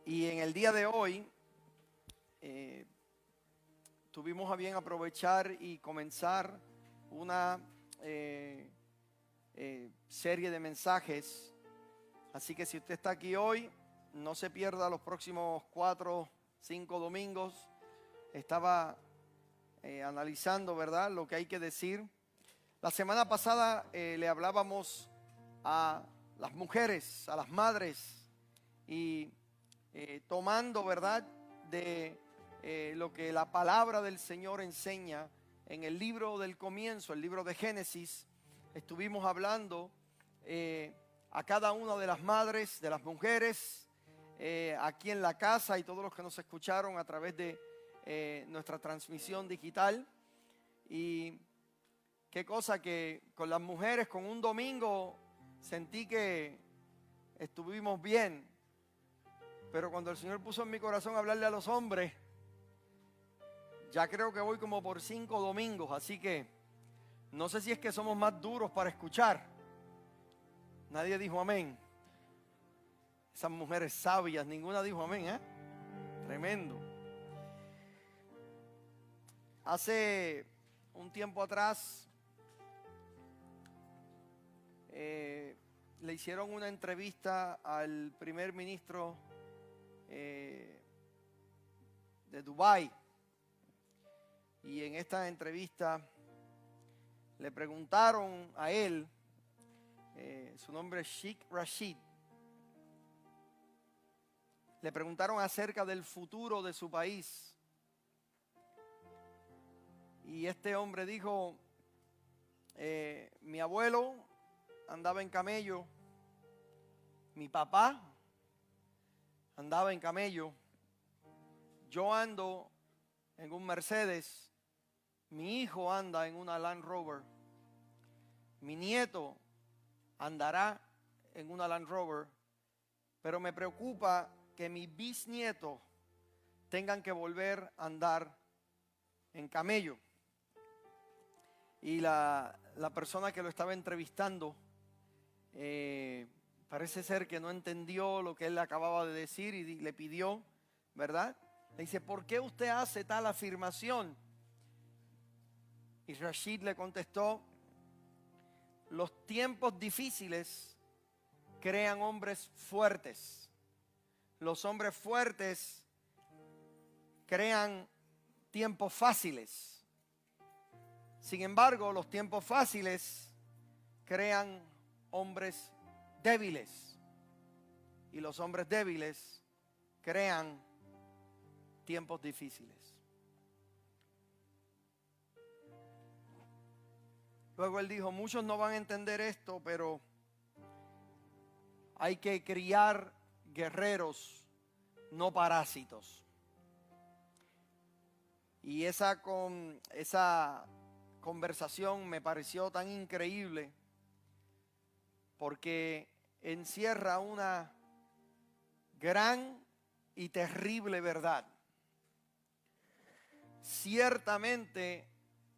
Y en el día de hoy tuvimos a bien aprovechar y comenzar una serie de mensajes. Así que si usted está aquí hoy, no se pierda los próximos 4, 5 domingos. Estaba analizando, ¿verdad?, lo que hay que decir. La semana pasada le hablábamos a las mujeres, a las madres, y tomando, ¿verdad?, de lo que la palabra del Señor enseña en el libro del comienzo, el libro de Génesis. Estuvimos hablando a cada una de las madres, de las mujeres, aquí en la casa, y todos los que nos escucharon a través de nuestra transmisión digital. Y qué cosa que con las mujeres, con un domingo, sentí que estuvimos bien. Pero cuando el Señor puso en mi corazón hablarle a los hombres, ya creo que voy como por 5 domingos. Así que no sé si es que somos más duros para escuchar. Nadie dijo amén. Esas mujeres sabias, ninguna dijo amén, ¿eh? Tremendo. Hace un tiempo atrás le hicieron una entrevista al primer ministro de Dubái, y en esta entrevista le preguntaron a él, su nombre es Sheikh Rashid, le preguntaron acerca del futuro de su país, y este hombre dijo: mi abuelo andaba en camello, mi papá andaba en camello, yo ando en un Mercedes, mi hijo anda en una Land Rover, mi nieto andará en una Land Rover, pero me preocupa que mis bisnietos tengan que volver a andar en camello. Y la persona que lo estaba entrevistando parece ser que no entendió lo que él le acababa de decir, y le pidió, ¿verdad? Le dice: ¿por qué usted hace tal afirmación? Y Rashid le contestó: los tiempos difíciles crean hombres fuertes. Los hombres fuertes crean tiempos fáciles. Sin embargo, los tiempos fáciles crean hombres débiles. Y los hombres débiles crean tiempos difíciles. Luego él dijo: muchos no van a entender esto, pero hay que criar guerreros, no parásitos. Y esa conversación me pareció tan increíble, porque encierra una gran y terrible verdad. Ciertamente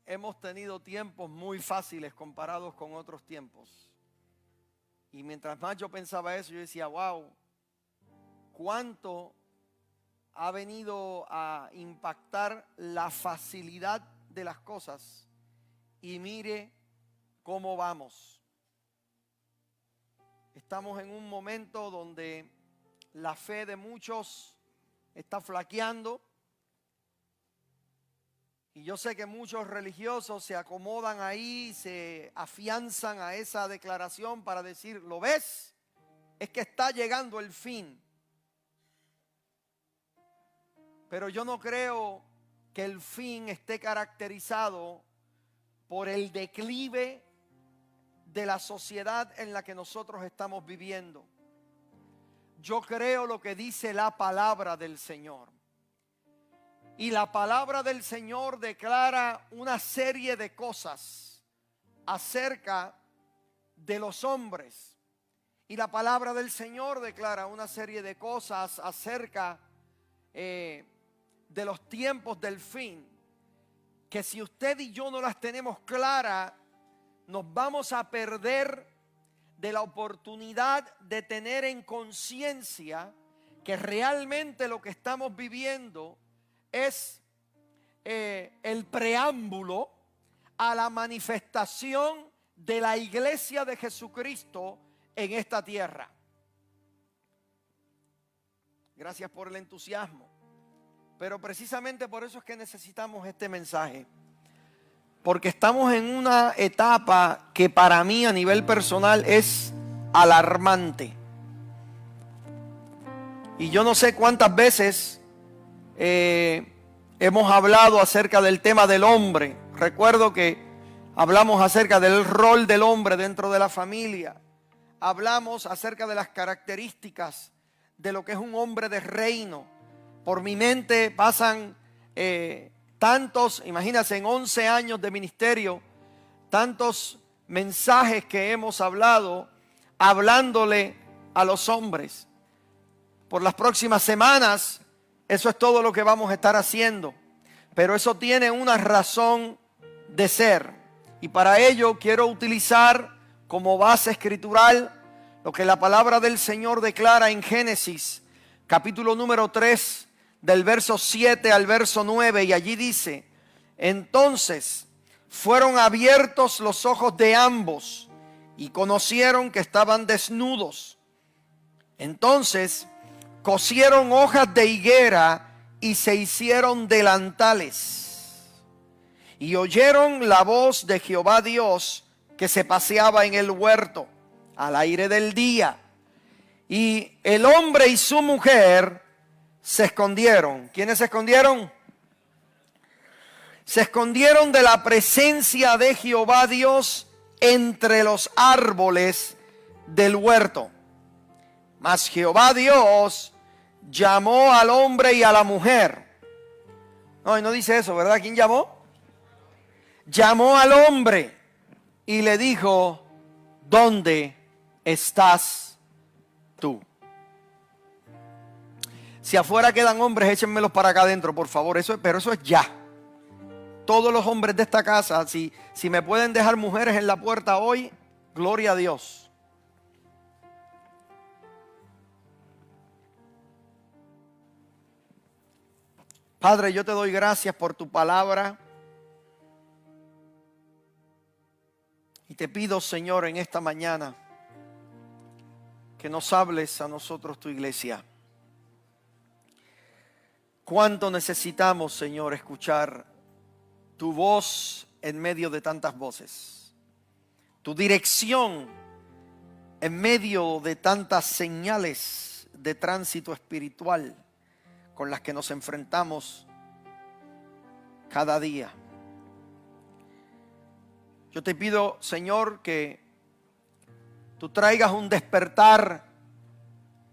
hemos tenido tiempos muy fáciles comparados con otros tiempos. Y mientras más yo pensaba eso, yo decía: wow, cuánto ha venido a impactar la facilidad de las cosas. Y mire cómo vamos. Estamos en un momento donde la fe de muchos está flaqueando. Y yo sé que muchos religiosos se acomodan ahí, se afianzan a esa declaración para decir: ¿lo ves? Es que está llegando el fin. Pero yo no creo que el fin esté caracterizado por el declive de la sociedad en la que nosotros estamos viviendo. Yo creo lo que dice la palabra del Señor. Y la palabra del Señor declara una serie de cosas acerca de los hombres. Y la palabra del Señor declara una serie de cosas acerca de los tiempos del fin, que si usted y yo no las tenemos claras, nos vamos a perder de la oportunidad de tener en conciencia que realmente lo que estamos viviendo es el preámbulo a la manifestación de la iglesia de Jesucristo en esta tierra. Gracias por el entusiasmo. Pero precisamente por eso es que necesitamos este mensaje. Porque estamos en una etapa que para mí a nivel personal es alarmante. Y yo no sé cuántas veces hemos hablado acerca del tema del hombre. Recuerdo que hablamos acerca del rol del hombre dentro de la familia. Hablamos acerca de las características de lo que es un hombre de reino. Por mi mente pasan tantos, imagínense, en 11 años de ministerio, tantos mensajes que hemos hablado, hablándole a los hombres. Por las próximas semanas, eso es todo lo que vamos a estar haciendo. Pero eso tiene una razón de ser. Y para ello quiero utilizar como base escritural lo que la palabra del Señor declara en Génesis, capítulo número 3, del verso 7 al verso 9. Y allí dice: entonces fueron abiertos los ojos de ambos y conocieron que estaban desnudos. Entonces cosieron hojas de higuera y se hicieron delantales. Y oyeron la voz de Jehová Dios que se paseaba en el huerto al aire del día. Y el hombre y su mujer se escondieron. ¿Quiénes se escondieron? Se escondieron de la presencia de Jehová Dios entre los árboles del huerto. Mas Jehová Dios llamó al hombre y a la mujer. No dice eso, ¿verdad? ¿Quién llamó? Llamó al hombre y le dijo: ¿dónde estás tú? Si afuera quedan hombres, échenmelos para acá adentro, por favor. Pero eso es ya. Todos los hombres de esta casa, si me pueden dejar mujeres en la puerta hoy, gloria a Dios. Padre, yo te doy gracias por tu palabra. Y te pido, Señor, en esta mañana, que nos hables a nosotros, tu iglesia. Cuánto necesitamos, Señor, escuchar tu voz en medio de tantas voces. Tu dirección en medio de tantas señales de tránsito espiritual con las que nos enfrentamos cada día. Yo te pido, Señor, que tú traigas un despertar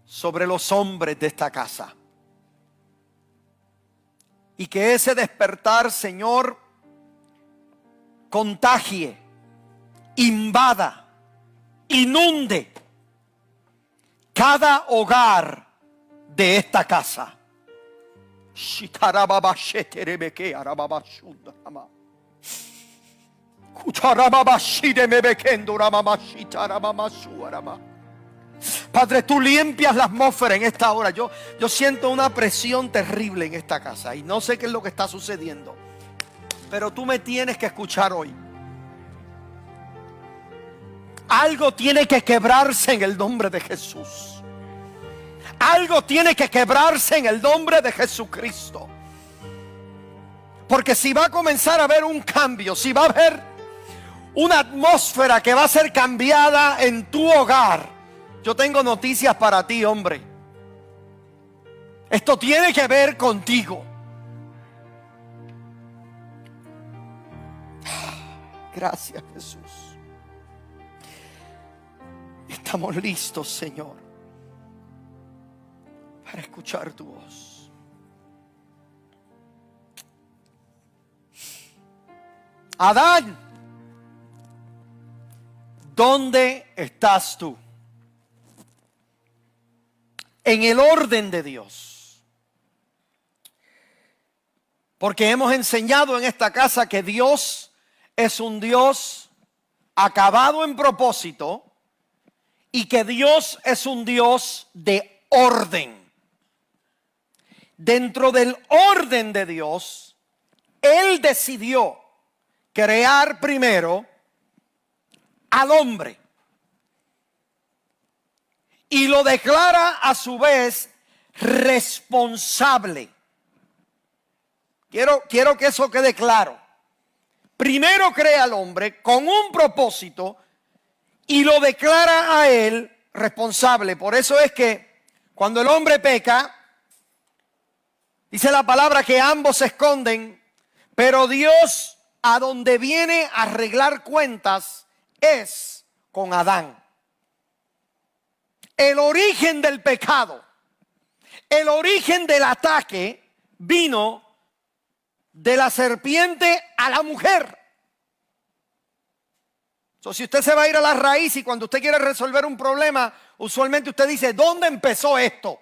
sobre los hombres de esta casa. Y que ese despertar, Señor, contagie, invada, inunde cada hogar de esta casa. Padre, tú limpias la atmósfera en esta hora. Yo siento una presión terrible en esta casa y no sé qué es lo que está sucediendo, pero tú me tienes que escuchar hoy. Algo tiene que quebrarse en el nombre de Jesús. Algo tiene que quebrarse en el nombre de Jesucristo. Porque si va a comenzar a haber un cambio, si va a haber una atmósfera que va a ser cambiada en tu hogar, yo tengo noticias para ti, hombre. Esto tiene que ver contigo. Gracias, Jesús. Estamos listos, Señor, para escuchar tu voz. Adán, ¿dónde estás tú? En el orden de Dios. Porque hemos enseñado en esta casa que Dios es un Dios acabado en propósito y que Dios es un Dios de orden. Dentro del orden de Dios, Él decidió crear primero al hombre y lo declara a su vez responsable. Quiero que eso quede claro. Primero crea al hombre con un propósito y lo declara a él responsable. Por eso es que cuando el hombre peca, dice la palabra que ambos se esconden, pero Dios a donde viene a arreglar cuentas es con Adán. El origen del pecado, el origen del ataque vino de la serpiente a la mujer. Si usted se va a ir a la raíz y cuando usted quiere resolver un problema, usualmente usted dice, ¿dónde empezó esto?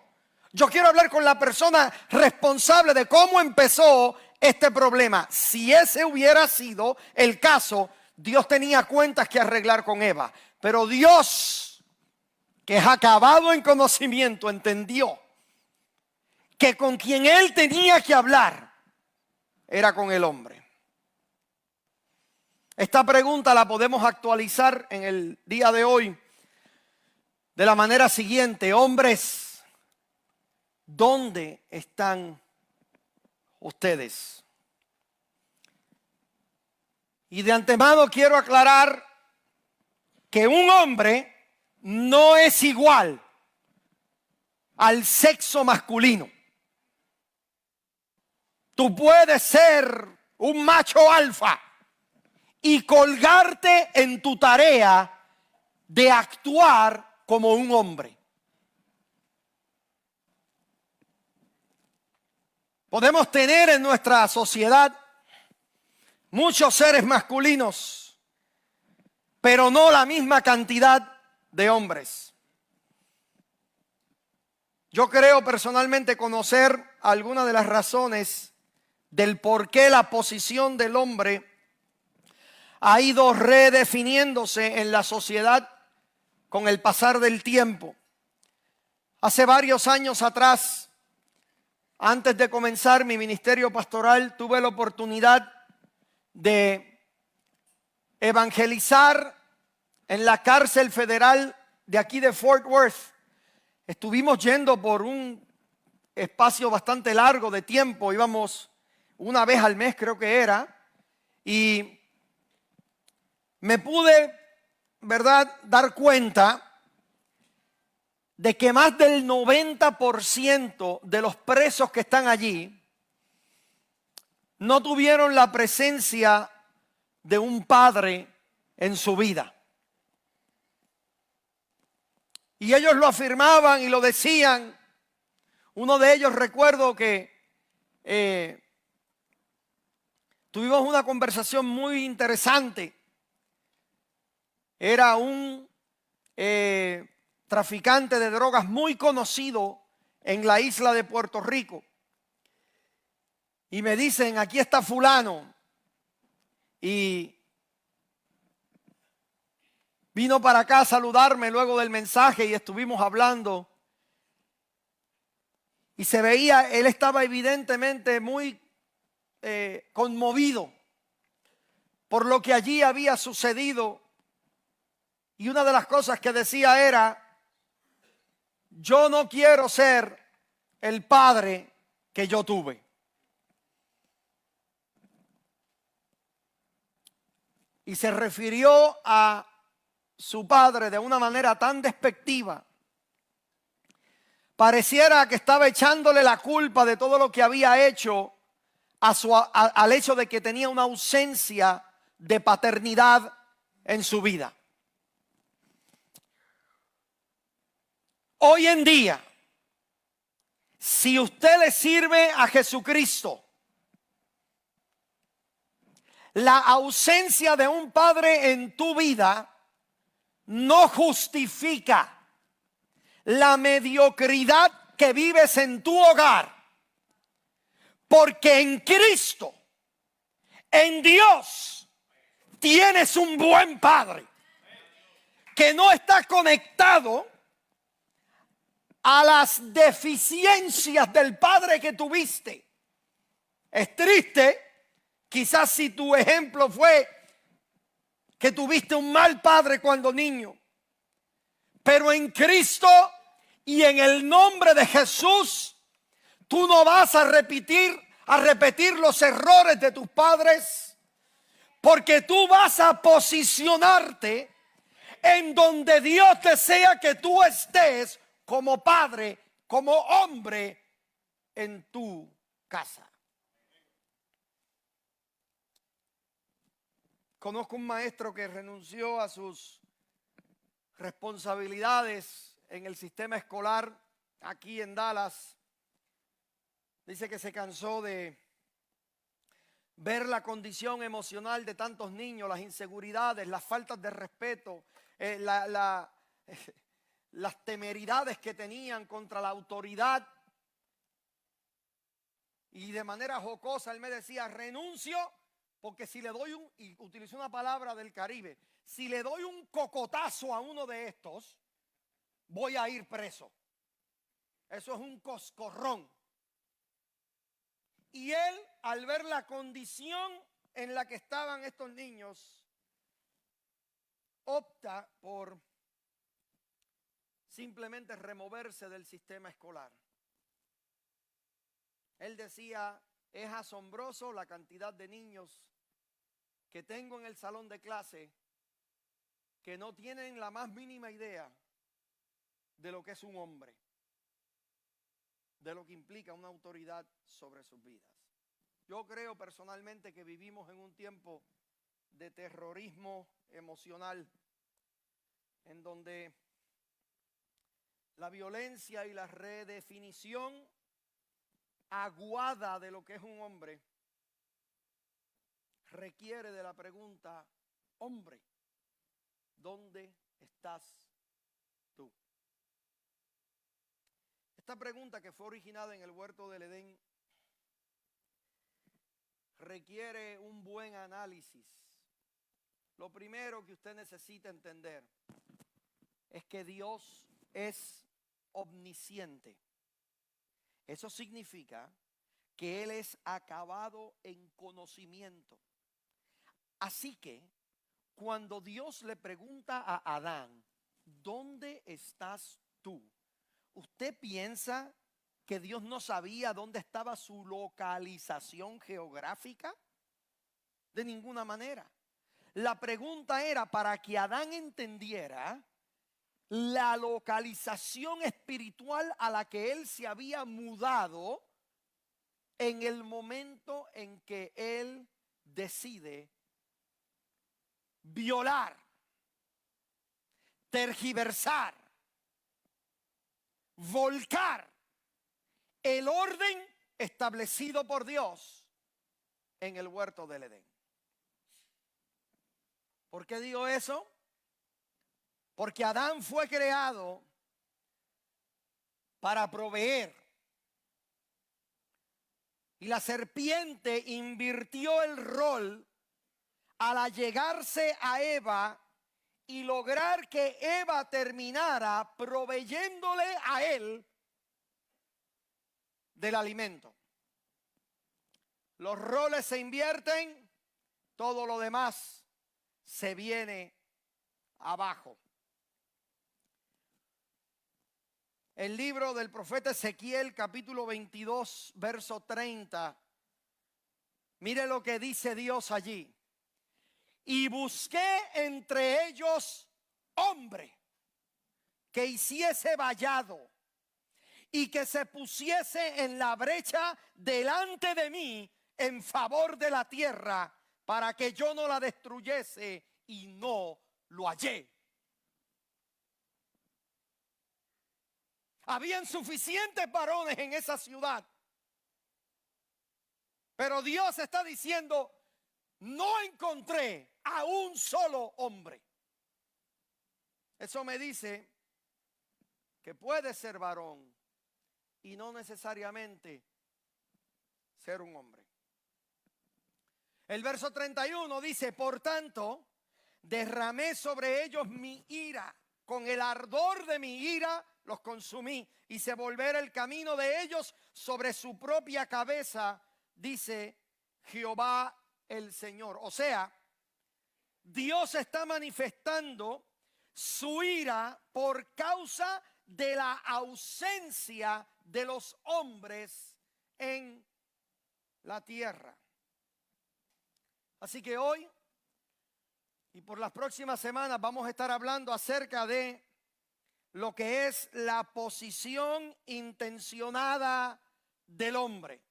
Yo quiero hablar con la persona responsable de cómo empezó este problema. Si ese hubiera sido el caso, Dios tenía cuentas que arreglar con Eva. Pero Dios, que es acabado en conocimiento, entendió que con quien Él tenía que hablar era con el hombre. Esta pregunta la podemos actualizar en el día de hoy de la manera siguiente. Hombres, ¿dónde están ustedes? Y de antemano quiero aclarar que un hombre no es igual al sexo masculino. Tú puedes ser un macho alfa y colgarte en tu tarea de actuar como un hombre. Podemos tener en nuestra sociedad muchos seres masculinos, pero no la misma cantidad de hombres. Yo creo personalmente conocer algunas de las razones del por qué la posición del hombre ha ido redefiniéndose en la sociedad con el pasar del tiempo. Hace varios años atrás, antes de comenzar mi ministerio pastoral, tuve la oportunidad de evangelizar en la cárcel federal de aquí de Fort Worth. Estuvimos yendo por un espacio bastante largo de tiempo, íbamos una vez al mes creo que era, y me pude, ¿verdad?, dar cuenta de que más del 90% de los presos que están allí no tuvieron la presencia de un padre en su vida. Y ellos lo afirmaban y lo decían. Uno de ellos, recuerdo que tuvimos una conversación muy interesante. Era un traficante de drogas muy conocido en la isla de Puerto Rico. Y me dicen, aquí está fulano. Y vino para acá a saludarme luego del mensaje y estuvimos hablando. Y se veía, él estaba evidentemente muy conmovido por lo que allí había sucedido. Y una de las cosas que decía era, yo no quiero ser el padre que yo tuve. Y se refirió a su padre de una manera tan despectiva. Pareciera que estaba echándole la culpa de todo lo que había hecho al hecho de que tenía una ausencia de paternidad en su vida. Hoy en día, si usted le sirve a Jesucristo, la ausencia de un padre en tu vida no justifica la mediocridad que vives en tu hogar. Porque en Cristo, en Dios, tienes un buen padre que no está conectado a las deficiencias del padre que tuviste. Es triste, quizás si tu ejemplo fue que tuviste un mal padre cuando niño, pero en Cristo y en el nombre de Jesús, tú no vas a repetir los errores de tus padres, porque tú vas a posicionarte en donde Dios desea que tú estés como padre, como hombre en tu casa. Conozco un maestro que renunció a sus responsabilidades en el sistema escolar aquí en Dallas. Dice que se cansó de ver la condición emocional de tantos niños, las inseguridades, las faltas de respeto, las temeridades que tenían contra la autoridad. Y de manera jocosa él me decía, renuncio porque si le doy y utilizó una palabra del Caribe, si le doy un cocotazo a uno de estos, voy a ir preso. Eso es un coscorrón. Y él, al ver la condición en la que estaban estos niños, opta por simplemente removerse del sistema escolar. Él decía, es asombroso la cantidad de niños que tengo en el salón de clase que no tienen la más mínima idea de lo que es un hombre, de lo que implica una autoridad sobre sus vidas. Yo creo personalmente que vivimos en un tiempo de terrorismo emocional, en donde la violencia y la redefinición aguada de lo que es un hombre requiere de la pregunta, hombre, ¿dónde estás tú? Esta pregunta, que fue originada en el huerto del Edén, requiere un buen análisis. Lo primero que usted necesita entender es que Dios es omnisciente. Eso significa que Él es acabado en conocimiento. Así que cuando Dios le pregunta a Adán, ¿dónde estás tú? ¿Usted piensa que Dios no sabía dónde estaba su localización geográfica? De ninguna manera. La pregunta era para que Adán entendiera la localización espiritual a la que él se había mudado en el momento en que él decide violar, tergiversar, volcar el orden establecido por Dios en el huerto del Edén. ¿Por qué digo eso? Porque Adán fue creado para proveer. Y la serpiente invirtió el rol al allegarse a Eva y lograr que Eva terminara proveyéndole a él del alimento. Los roles se invierten, todo lo demás se viene abajo. El libro del profeta Ezequiel, capítulo 22, verso 30. Mire lo que dice Dios allí. Y busqué entre ellos hombre que hiciese vallado y que se pusiese en la brecha delante de mí en favor de la tierra, para que yo no la destruyese, y no lo hallé. Habían suficientes varones en esa ciudad, pero Dios está diciendo, no encontré a un solo hombre. Eso me dice que puede ser varón y no necesariamente ser un hombre. El verso 31 dice, por tanto, derramé sobre ellos mi ira, con el ardor de mi ira los consumí, hice volver el camino de ellos sobre su propia cabeza, dice Jehová el Señor. O sea, Dios está manifestando su ira por causa de la ausencia de los hombres en la tierra. Así que hoy y por las próximas semanas vamos a estar hablando acerca de lo que es la posición intencionada del hombre.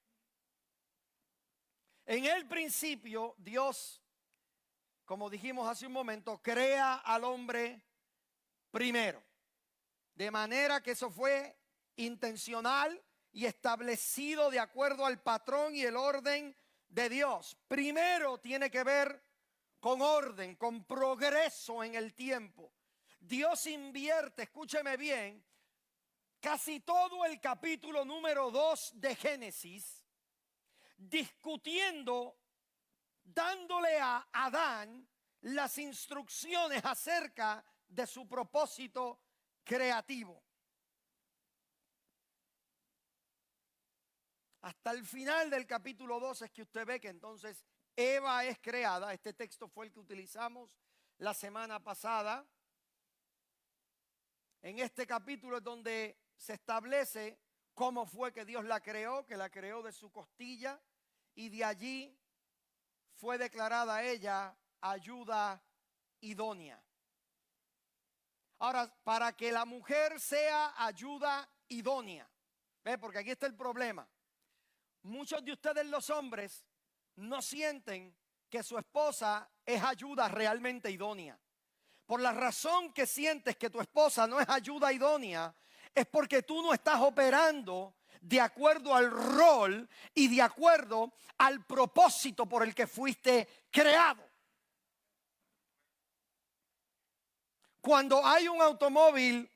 En el principio, Dios, como dijimos hace un momento, crea al hombre primero. De manera que eso fue intencional y establecido de acuerdo al patrón y el orden de Dios. Primero tiene que ver con orden, con progreso en el tiempo. Dios invierte, escúcheme bien, casi todo el capítulo número 2 de Génesis, discutiendo, dándole a Adán las instrucciones acerca de su propósito creativo. Hasta el final del capítulo 2 es que usted ve que entonces Eva es creada. Este texto fue el que utilizamos la semana pasada. En este capítulo es donde se establece cómo fue que Dios la creó, que la creó de su costilla, y de allí fue declarada ella ayuda idónea. Ahora, para que la mujer sea ayuda idónea, ¿ve? Porque aquí está el problema. Muchos de ustedes los hombres no sienten que su esposa es ayuda realmente idónea. Por la razón que sientes que tu esposa no es ayuda idónea, es porque tú no estás operando de acuerdo al rol y de acuerdo al propósito por el que fuiste creado. Cuando hay un automóvil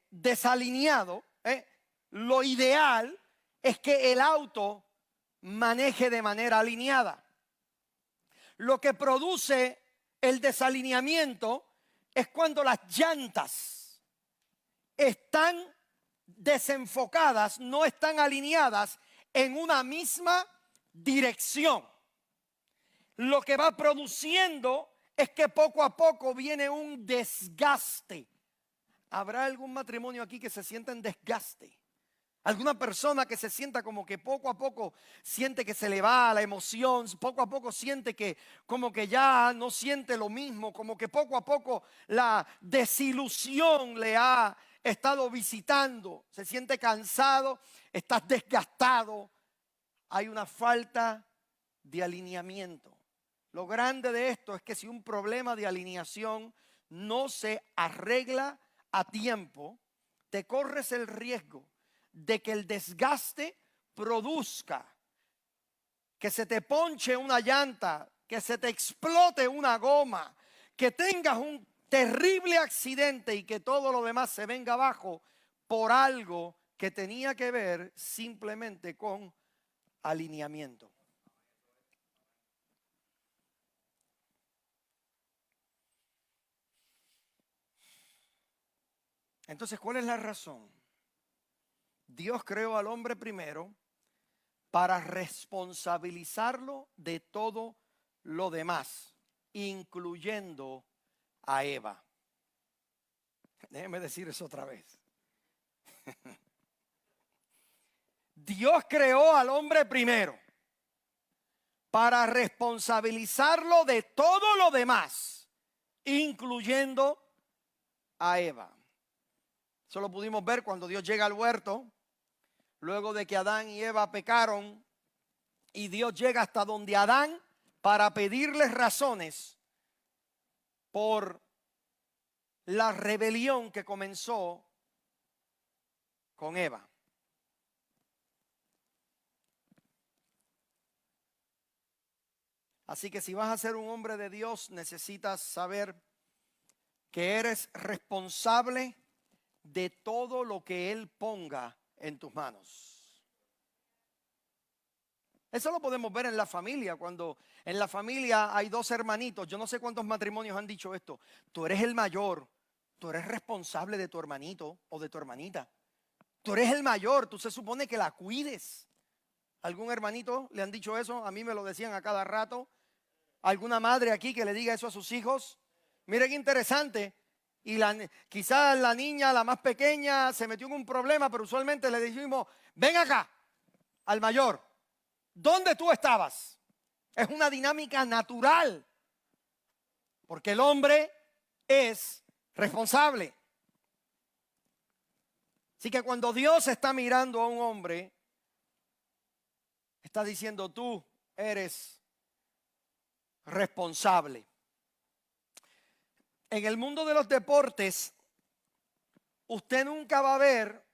desalineado, lo ideal es que el auto maneje de manera alineada. Lo que produce el desalineamiento es cuando las llantas están desenfocadas, no están alineadas en una misma dirección. Lo que va produciendo es que poco a poco viene un desgaste. ¿Habrá algún matrimonio aquí que se sienta en desgaste? Alguna persona que se sienta como que poco a poco siente que se le va la emoción, poco a poco siente que como que ya no siente lo mismo, como que poco a poco la desilusión le ha estado visitando, se siente cansado, estás desgastado, hay una falta de alineamiento. Lo grande de esto es que si un problema de alineación no se arregla a tiempo, te corres el riesgo de que el desgaste produzca que se te ponche una llanta, que se te explote una goma, que tengas un terrible accidente y que todo lo demás se venga abajo por algo que tenía que ver simplemente con alineamiento. Entonces, ¿cuál es la razón? Dios creó al hombre primero para responsabilizarlo de todo lo demás, incluyendo a Eva. Déjeme decir eso otra vez. Dios creó al hombre primero para responsabilizarlo de todo lo demás, incluyendo a Eva. Eso lo pudimos ver cuando Dios llega al huerto. Luego de que Adán y Eva pecaron y Dios llega hasta donde Adán para pedirles razones por la rebelión que comenzó con Eva. Así que si vas a ser un hombre de Dios, necesitas saber que eres responsable de todo lo que Él ponga en tus manos. Eso lo podemos ver en la familia, cuando en la familia hay dos hermanitos. Yo no sé cuántos matrimonios han dicho esto. Tú eres el mayor, tú eres responsable de tu hermanito o de tu hermanita. Tú eres el mayor, tú se supone que la cuides. ¿Algún hermanito le han dicho eso? A mí me lo decían a cada rato. ¿Alguna madre aquí que le diga eso a sus hijos? Mire qué interesante. Y quizás la niña, la más pequeña, se metió en un problema, pero usualmente le decimos, ven acá, al mayor, ¿dónde tú estabas? Es una dinámica natural, porque el hombre es responsable. Así que cuando Dios está mirando a un hombre, está diciendo, tú eres responsable. En el mundo de los deportes, usted nunca va a ver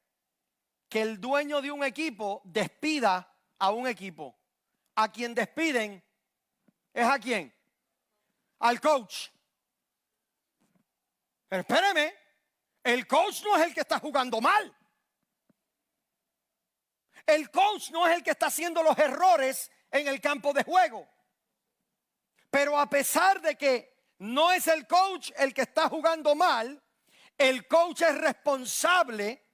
que el dueño de un equipo despida a un equipo. A quien despiden es a quién, al coach. Pero espéreme, el coach no es el que está jugando mal. El coach no es el que está haciendo los errores en el campo de juego. Pero a pesar de que no es el coach el que está jugando mal, el coach es responsable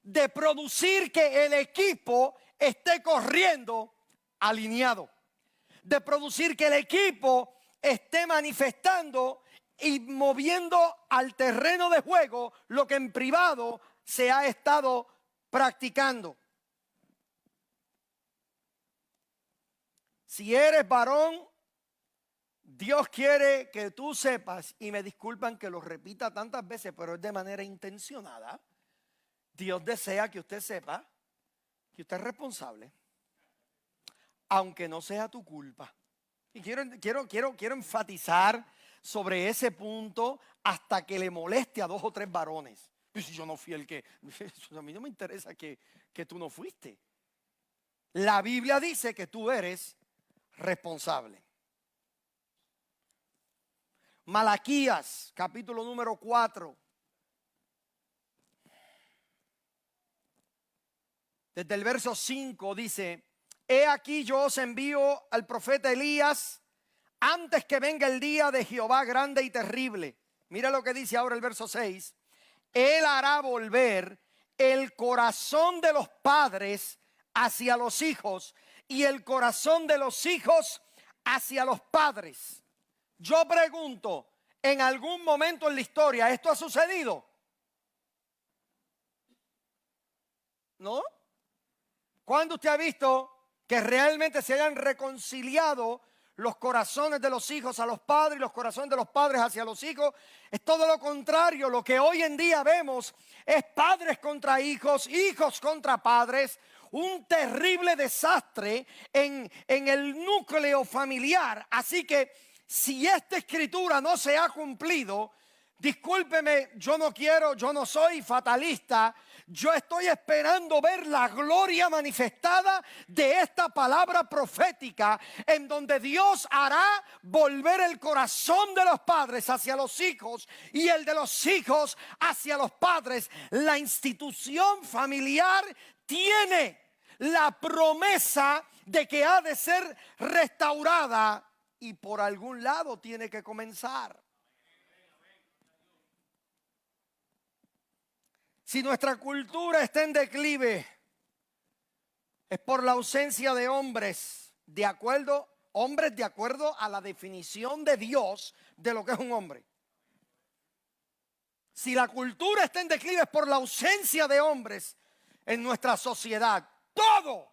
de producir que el equipo esté corriendo alineado, de producir que el equipo esté manifestando y moviendo al terreno de juego lo que en privado se ha estado practicando. Si eres varón, Dios quiere que tú sepas, y me disculpan que lo repita tantas veces, pero es de manera intencionada. Dios desea que usted sepa que usted es responsable, aunque no sea tu culpa. Y quiero enfatizar sobre ese punto hasta que le moleste a 2 o 3 varones. Y si yo no fui el que, a mí no me interesa que tú no fuiste. La Biblia dice que tú eres responsable. Malaquías, capítulo número 4. Desde el verso 5 dice, he aquí yo os envío al profeta Elías antes que venga el día de Jehová grande y terrible. Mira lo que dice ahora el verso 6. Él hará volver el corazón de los padres hacia los hijos y el corazón de los hijos hacia los padres. Yo pregunto, ¿en algún momento en la historia esto ha sucedido? ¿No? ¿Cuándo usted ha visto que realmente se hayan reconciliado los corazones de los hijos a los padres y los corazones de los padres hacia los hijos? Es todo lo contrario. Lo que hoy en día vemos es padres contra hijos, hijos contra padres. Un terrible desastre en el núcleo familiar. Así que si esta escritura no se ha cumplido, discúlpeme, yo no soy fatalista. Yo estoy esperando ver la gloria manifestada de esta palabra profética, en donde Dios hará volver el corazón de los padres hacia los hijos y el de los hijos hacia los padres. La institución familiar tiene la promesa de que ha de ser restaurada y por algún lado tiene que comenzar. Si nuestra cultura está en declive, es por la ausencia de hombres de acuerdo a la definición de Dios de lo que es un hombre. Si la cultura está en declive es por la ausencia de hombres en nuestra sociedad. Todo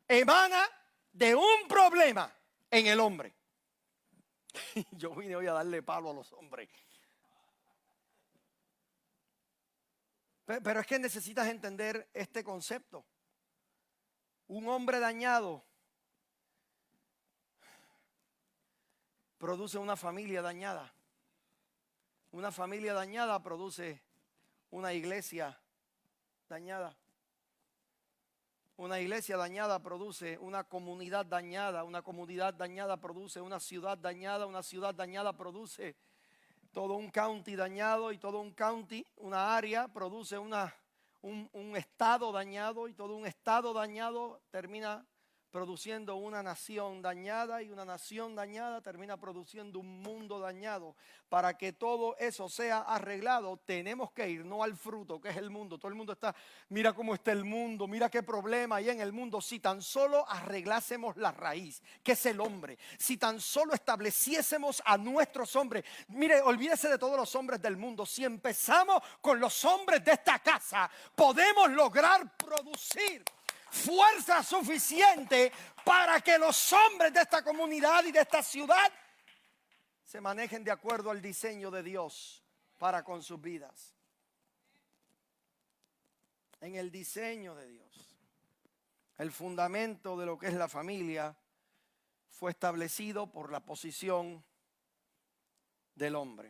emana de un problema en el hombre. Yo vine hoy a darle palo a los hombres. Pero es que necesitas entender este concepto. Un hombre dañado produce una familia dañada. Una familia dañada produce una iglesia dañada. Una iglesia dañada produce una comunidad dañada produce una ciudad dañada produce todo un county dañado, y todo un county, una área, produce un estado dañado, y todo un estado dañado termina produciendo una nación dañada, y una nación dañada termina produciendo un mundo dañado. Para que todo eso sea arreglado, tenemos que ir no al fruto, que es el mundo. Todo el mundo está, mira cómo está el mundo, mira qué problema hay en el mundo. Si tan solo arreglásemos la raíz, que es el hombre, si tan solo estableciésemos a nuestros hombres, mire, olvídese de todos los hombres del mundo. Si empezamos con los hombres de esta casa, podemos lograr producir fuerza suficiente para que los hombres de esta comunidad y de esta ciudad se manejen de acuerdo al diseño de Dios para con sus vidas. En el diseño de Dios, el fundamento de lo que es la familia fue establecido por la posición del hombre.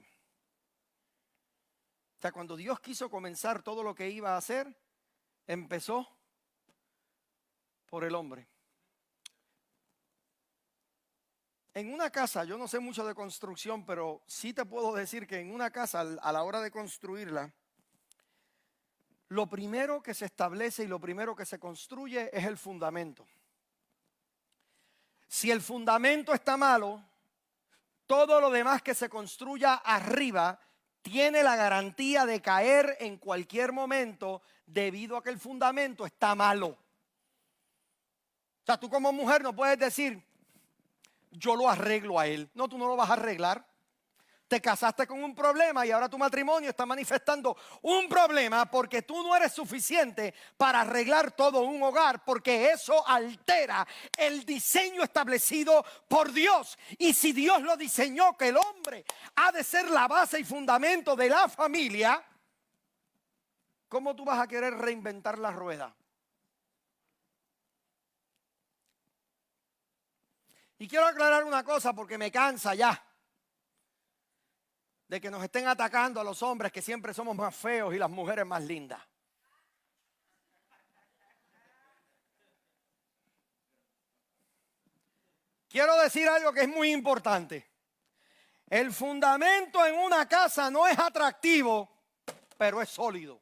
O sea, cuando Dios quiso comenzar todo lo que iba a hacer, empezó por el hombre. En una casa, yo no sé mucho de construcción, pero sí te puedo decir que en una casa, a la hora de construirla, lo primero que se establece y lo primero que se construye es el fundamento. Si el fundamento está malo, todo lo demás que se construya arriba tiene la garantía de caer en cualquier momento debido a que el fundamento está malo. O sea, tú como mujer no puedes decir, yo lo arreglo a él. No, tú no lo vas a arreglar. Te casaste con un problema y ahora tu matrimonio está manifestando un problema porque tú no eres suficiente para arreglar todo un hogar, porque eso altera el diseño establecido por Dios. Y si Dios lo diseñó que el hombre ha de ser la base y fundamento de la familia, ¿cómo tú vas a querer reinventar la rueda? Y quiero aclarar una cosa porque me cansa ya de que nos estén atacando a los hombres, que siempre somos más feos y las mujeres más lindas. Quiero decir algo que es muy importante. El fundamento en una casa no es atractivo, pero es sólido.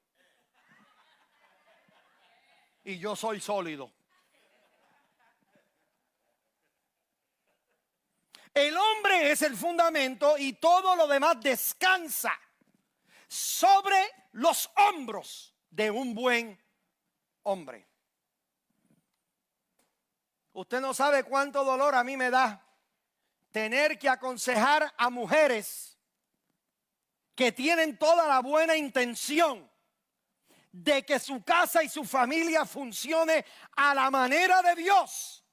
Y yo soy sólido. El hombre es el fundamento y todo lo demás descansa sobre los hombros de un buen hombre. Usted no sabe cuánto dolor a mí me da tener que aconsejar a mujeres que tienen toda la buena intención de que su casa y su familia funcione a la manera de Dios,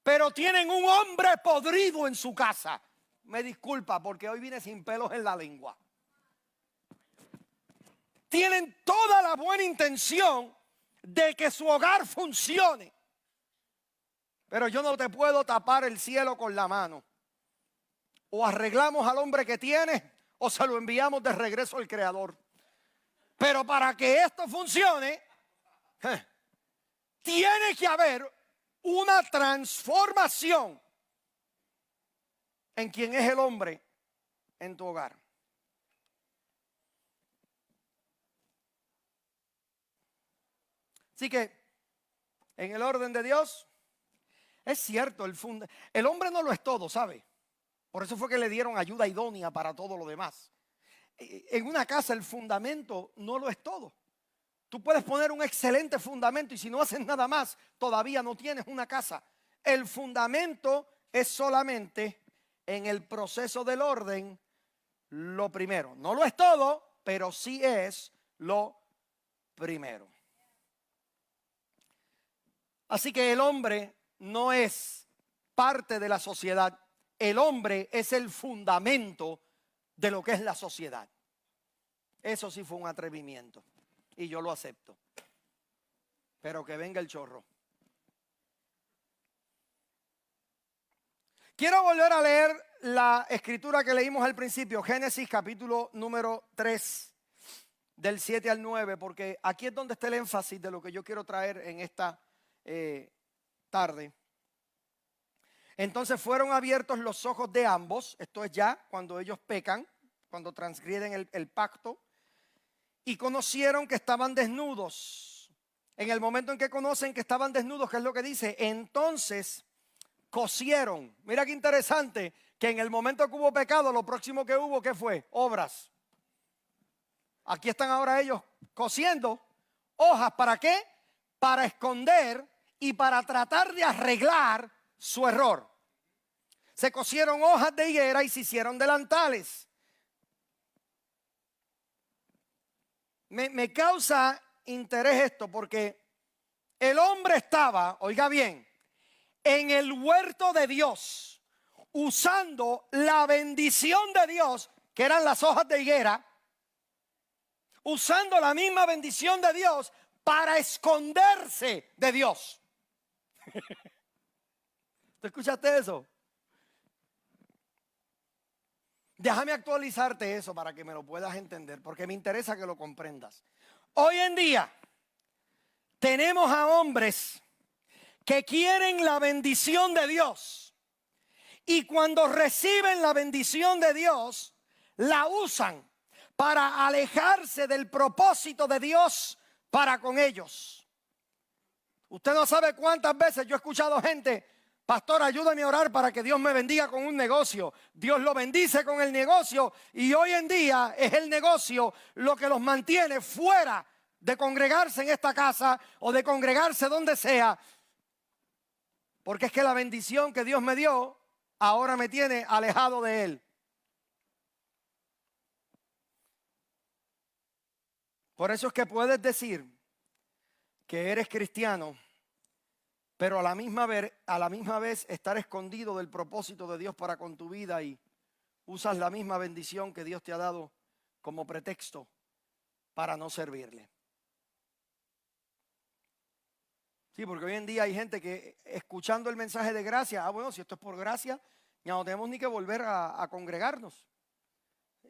pero tienen un hombre podrido en su casa. Me disculpa porque hoy vine sin pelos en la lengua. Tienen toda la buena intención de que su hogar funcione, pero yo no te puedo tapar el cielo con la mano. O arreglamos al hombre que tienes o se lo enviamos de regreso al Creador. Pero para que esto funcione, tiene que haber una transformación en quien es el hombre en tu hogar. Así que, en el orden de Dios, es cierto, el hombre no lo es todo, ¿sabe? Por eso fue que le dieron ayuda idónea para todo lo demás. En una casa el fundamento no lo es todo. Tú puedes poner un excelente fundamento y si no haces nada más, todavía no tienes una casa. El fundamento es solamente en el proceso del orden lo primero. No lo es todo, pero sí es lo primero. Así que el hombre no es parte de la sociedad. El hombre es el fundamento de lo que es la sociedad. Eso sí fue un atrevimiento. Y yo lo acepto. Pero que venga el chorro. Quiero volver a leer la escritura que leímos al principio, Génesis capítulo número 3, del 7 al 9, porque aquí es donde está el énfasis de lo que yo quiero traer en esta tarde. Entonces fueron abiertos los ojos de ambos, esto es ya cuando ellos pecan, cuando transgreden el pacto, y conocieron que estaban desnudos. En el momento en que conocen que estaban desnudos, ¿qué es lo que dice? Entonces cosieron. Mira qué interesante, que en el momento que hubo pecado, lo próximo que hubo, ¿qué fue? Obras. Aquí están ahora ellos cosiendo hojas. ¿Para qué? Para esconder y para tratar de arreglar su error. Se cosieron hojas de higuera y se hicieron delantales. Me causa interés esto porque el hombre estaba, oiga bien, en el huerto de Dios, usando la bendición de Dios, que eran las hojas de higuera, usando la misma bendición de Dios para esconderse de Dios. ¿Tú escuchaste eso? Déjame actualizarte eso para que me lo puedas entender, porque me interesa que lo comprendas. Hoy en día tenemos a hombres que quieren la bendición de Dios y cuando reciben la bendición de Dios, la usan para alejarse del propósito de Dios para con ellos. Usted no sabe cuántas veces yo he escuchado gente: pastor, ayúdame a orar para que Dios me bendiga con un negocio. Dios lo bendice con el negocio y hoy en día es el negocio lo que los mantiene fuera de congregarse en esta casa o de congregarse donde sea. Porque es que la bendición que Dios me dio ahora me tiene alejado de Él. Por eso es que puedes decir que eres cristiano, pero a la misma vez estar escondido del propósito de Dios para con tu vida y usas la misma bendición que Dios te ha dado como pretexto para no servirle. Sí, porque hoy en día hay gente que escuchando el mensaje de gracia, bueno, si esto es por gracia, ya no tenemos ni que volver a congregarnos.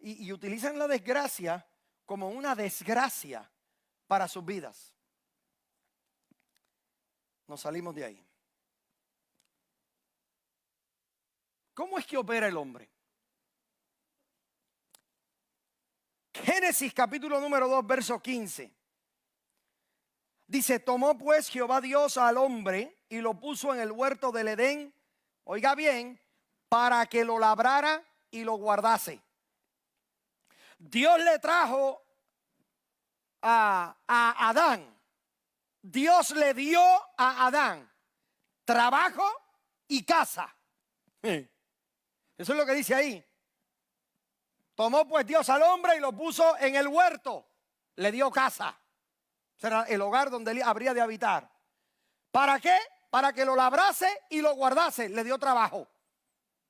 Y utilizan la desgracia como una desgracia para sus vidas. Nos salimos de ahí. ¿Cómo es que opera el hombre? Génesis capítulo número 2, verso 15. Dice: tomó pues Jehová Dios al hombre y lo puso en el huerto del Edén, oiga bien, para que lo labrara y lo guardase. Dios le trajo a Adán. Dios le dio a Adán trabajo y casa. Eso es lo que dice ahí. Tomó pues Dios al hombre y lo puso en el huerto. Le dio casa. Será el hogar donde él habría de habitar. ¿Para qué? Para que lo labrase y lo guardase. Le dio trabajo.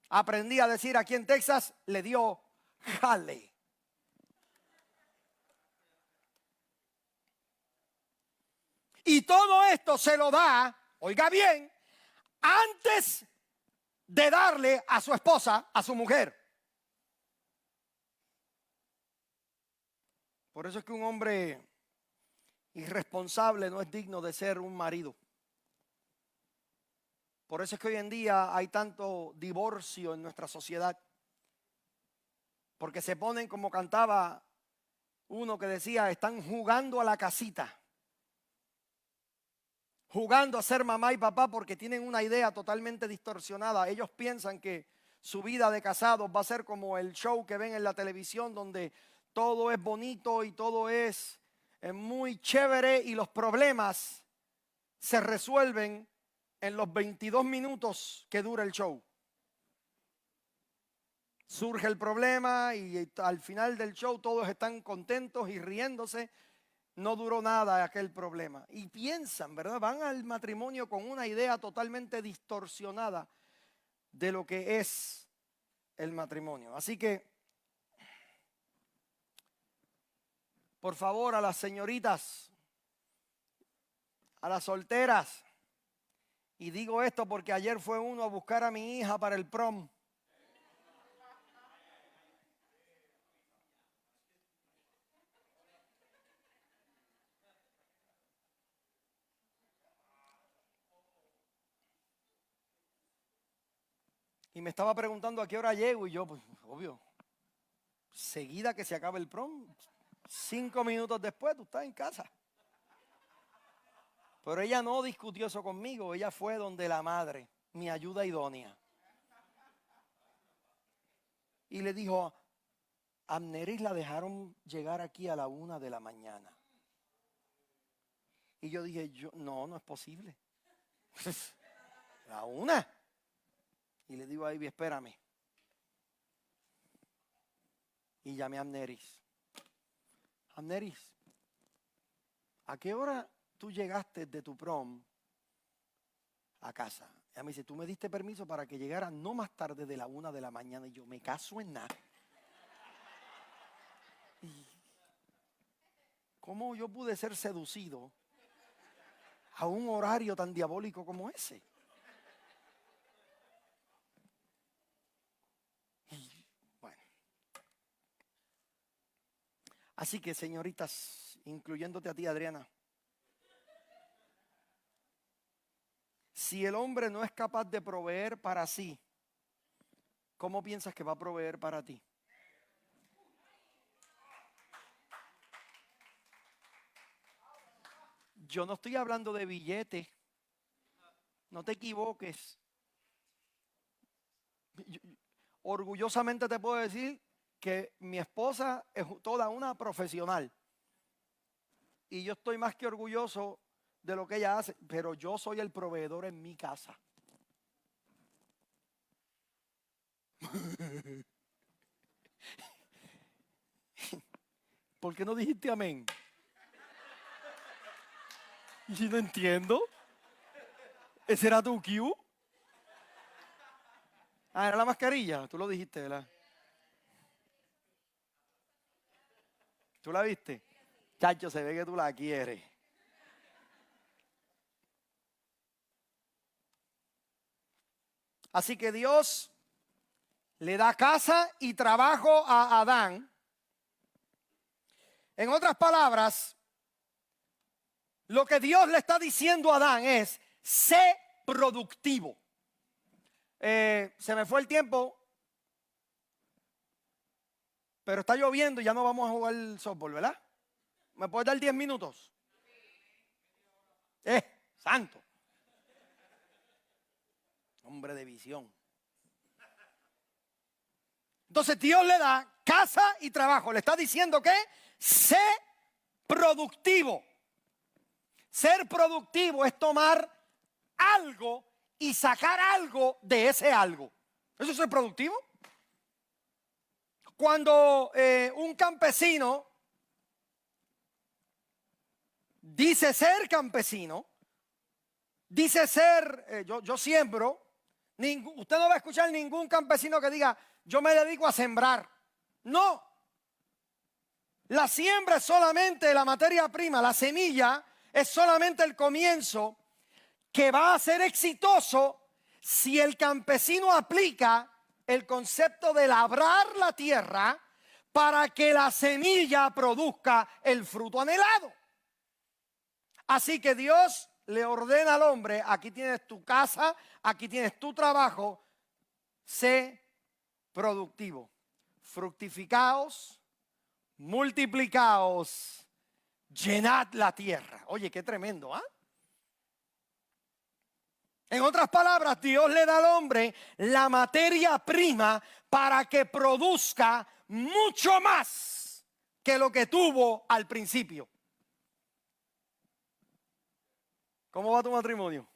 Aprendí a decir aquí en Texas, le dio jale. Y todo esto se lo da, oiga bien, antes de darle a su esposa, a su mujer. Por eso es que un hombre irresponsable no es digno de ser un marido. Por eso es que hoy en día hay tanto divorcio en nuestra sociedad. Porque se ponen, como cantaba uno que decía, están jugando a la casita. Jugando a ser mamá y papá porque tienen una idea totalmente distorsionada. Ellos piensan que su vida de casados va a ser como el show que ven en la televisión, donde todo es bonito y todo es muy chévere y los problemas se resuelven en los 22 minutos que dura el show. Surge el problema y al final del show todos están contentos y riéndose. No duró nada aquel problema. Y piensan, ¿verdad? Van al matrimonio con una idea totalmente distorsionada de lo que es el matrimonio. Así que, por favor, a las señoritas, a las solteras, y digo esto porque ayer fue uno a buscar a mi hija para el prom. Y me estaba preguntando a qué hora llego y yo, pues obvio, seguida que se acabe el prom, 5 minutos después tú estás en casa. Pero ella no discutió eso conmigo, ella fue donde la madre, mi ayuda idónea. Y le dijo, Amneris la dejaron llegar aquí a la 1 de la mañana. Y yo dije, no es posible. La 1. Y le digo a Ivy, espérame. Y llamé a Amneris. Amneris, ¿a qué hora tú llegaste de tu prom a casa? Ella me dice, tú me diste permiso para que llegara no más tarde de la 1 de la mañana. Y yo, me caso en nada. Y ¿cómo yo pude ser seducido a un horario tan diabólico como ese? Y bueno. Así que, señoritas, incluyéndote a ti, Adriana, si el hombre no es capaz de proveer para sí, ¿cómo piensas que va a proveer para ti? Yo no estoy hablando de billetes. No te equivoques. Orgullosamente te puedo decir que mi esposa es toda una profesional. Y yo estoy más que orgulloso de lo que ella hace, pero yo soy el proveedor en mi casa. ¿Por qué no dijiste amén? Y no entiendo. ¿Ese era tu cue? Ah, era la mascarilla. Tú lo dijiste, ¿verdad? ¿Tú la viste? Chacho, se ve que tú la quieres. Así que Dios le da casa y trabajo a Adán. En otras palabras, lo que Dios le está diciendo a Adán es, sé productivo. Se me fue el tiempo, pero está lloviendo y ya no vamos a jugar el softball, ¿verdad? ¿Me puedes dar 10 minutos? Santo. Hombre de visión. Entonces Dios le da casa y trabajo. Le está diciendo que sé productivo. Ser productivo es tomar algo y sacar algo de ese algo. ¿Eso es ser productivo? Cuando un campesino dice ser campesino, dice ser, yo siembro, usted no va a escuchar ningún campesino que diga, yo me dedico a sembrar. No. La siembra es solamente la materia prima, la semilla es solamente el comienzo que va a ser exitoso si el campesino aplica el concepto de labrar la tierra para que la semilla produzca el fruto anhelado. Así que Dios le ordena al hombre, aquí tienes tu casa, aquí tienes tu trabajo, sé productivo, fructificaos, multiplicaos, llenad la tierra. Oye, qué tremendo, ¿ah? En otras palabras, Dios le da al hombre la materia prima para que produzca mucho más que lo que tuvo al principio. ¿Cómo va tu matrimonio?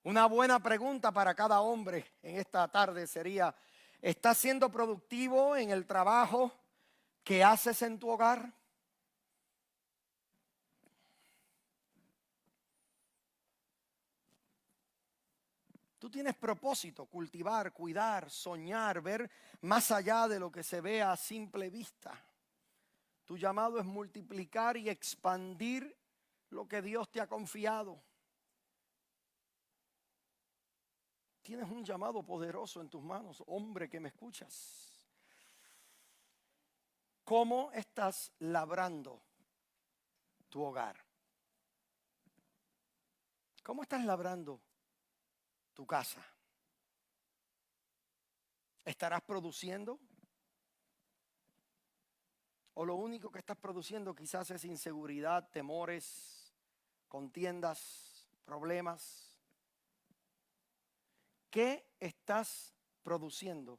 Una buena pregunta para cada hombre en esta tarde sería, ¿estás siendo productivo en el trabajo que haces en tu hogar? Tú tienes propósito, cultivar, cuidar, soñar, ver más allá de lo que se ve a simple vista. Tu llamado es multiplicar y expandir lo que Dios te ha confiado. Tienes un llamado poderoso en tus manos, hombre que me escuchas. ¿Cómo estás labrando tu hogar? ¿Cómo estás labrando tu casa? ¿Estarás produciendo? ¿O lo único que estás produciendo quizás es inseguridad, temores, contiendas, problemas. ¿Qué estás produciendo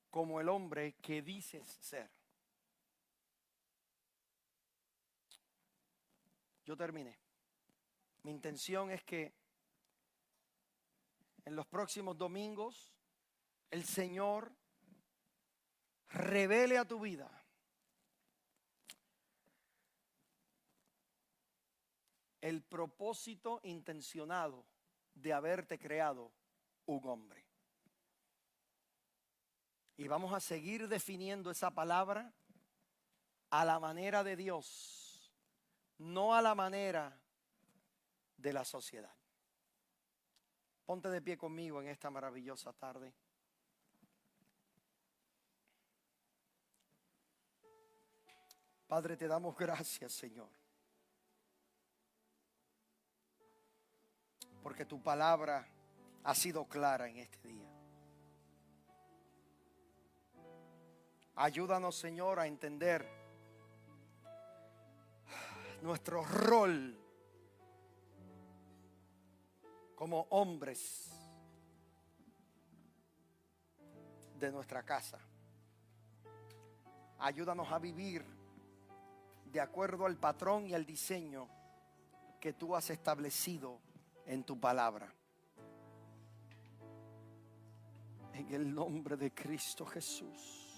como el hombre que dices ser? Yo terminé. Mi intención es que en los próximos domingos el Señor revele a tu vida el propósito intencionado de haberte creado un hombre. Y vamos a seguir definiendo esa palabra a la manera de Dios, no a la manera de la sociedad. Ponte de pie conmigo en esta maravillosa tarde. Padre, te damos gracias, Señor, porque tu palabra ha sido clara en este día. Ayúdanos, Señor, a entender nuestro rol como hombres de nuestra casa. Ayúdanos a vivir de acuerdo al patrón y al diseño que tú has establecido en tu palabra. En el nombre de Cristo Jesús.